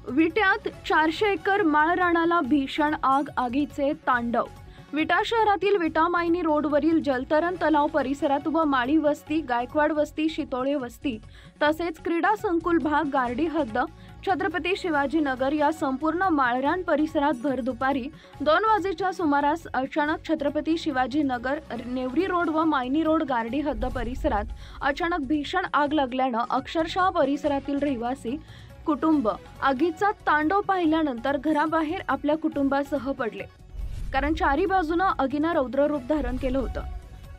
विट्यात 400 acre माळरानाला भीषण आग, आगीचे तांडव। विटा शहरातील विटा मायनी रोडवरील जलतरण तलाव परिसरात व माळी वस्ती, गायकवाड वस्ती, शितोळे वस्ती तसेच क्रीडा संकुल भाग, गार्डी हद्द, छत्रपती शिवाजी नगर या संपूर्ण माळरान परिसरात भर दुपारी 2 वाजेच्या सुमारास अचानक छत्रपती शिवाजी नगर, नेवरी रोड व मायनी रोड, गार्डी हद्द परिसरात अचानक भीषण आग लागल्यानं अक्षरशः परिसरातील रहिवासी कुटुंब आगीचा तांडव पाहिल्यानंतर घराबाहेर आपल्या कुटुंबासह पडले, कारण चारी बाजूनं आगीनं रौद्र रूप धारण केलं होतं।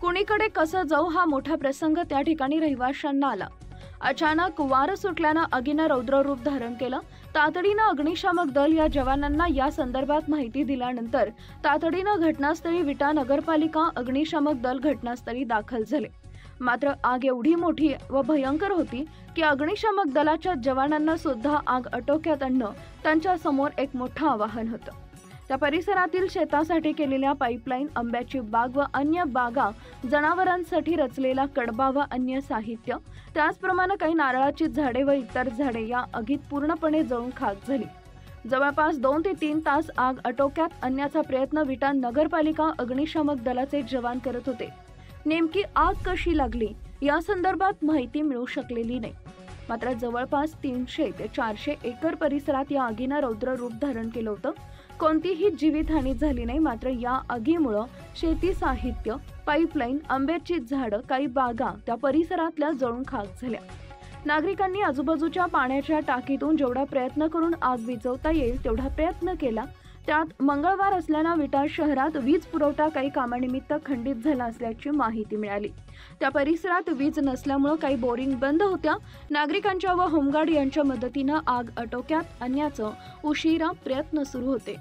कुणीकडे कसं जाऊ हा मोठा प्रसंग त्या ठिकाणी रहिवाशांना आला। अचानक वार सुटल्यानं आगीनं रौद्र रूप धारण केलं। तातडीनं अग्निशामक दल या जवानांना या संदर्भात माहिती दिल्यानंतर तातडीनं घटनास्थळी विटा नगरपालिका अग्निशामक दल घटनास्थळी दाखल झाले। मात्र आग एवढी मोठी व भयंकर होती की अग्निशामक दलाच्या जवानांना सुद्धा आग आटोक्यात आणणं त्यांच्या समोर एक मोठं आव्हान होतं। त्या परिसरातील शेतासाठी केलेल्या पाईपलाईन, आंब्याची बाग व अन्य बागा, जनावरांसाठी रचलेला कडबा व अन्य साहित्य, त्याचप्रमाणे काही नारळाची झाडे व इतर झाडे या आगीत पूर्णपणे जळून खाक झाली। जवळपास 2 ते 3 तास आग आटोक्यात आणण्याचा प्रयत्न विटा नगरपालिका अग्निशामक दलाचे जवान करत होते। नेमकी आग कशी लागली या संदर्भात माहिती मिळू शकलेली नाही। मात्र जवळपास 300 ते 400 एकर परिसरात या आगीनं रौद्र रूप धारण केलं होतं। कोणतीही जीवितहानी झाली नाही। मात्र या आगीमुळे शेती साहित्य, पाईपलाईन, आंब्याची झाडं, काही बागा त्या परिसरातल्या जळून खाक झाल्या। नागरिकांनी आजूबाजूच्या पाण्याच्या टाकीतून जेवढा प्रयत्न करून आग विझवता येईल तेवढा प्रयत्न केला। त्यात मंगळवार असल्यानं विटा शहरात वीज पुरवठा काही कामानिमित्त खंडित झाला असल्याची माहिती मिळाली। त्या परिसरात वीज नसल्यामुळे काही बोरिंग बंद होत्या। नागरिकांच्या व होमगार्ड यांच्या मदतीनं आग आटोक्यात आणण्याचं उशिरा प्रयत्न सुरू होते।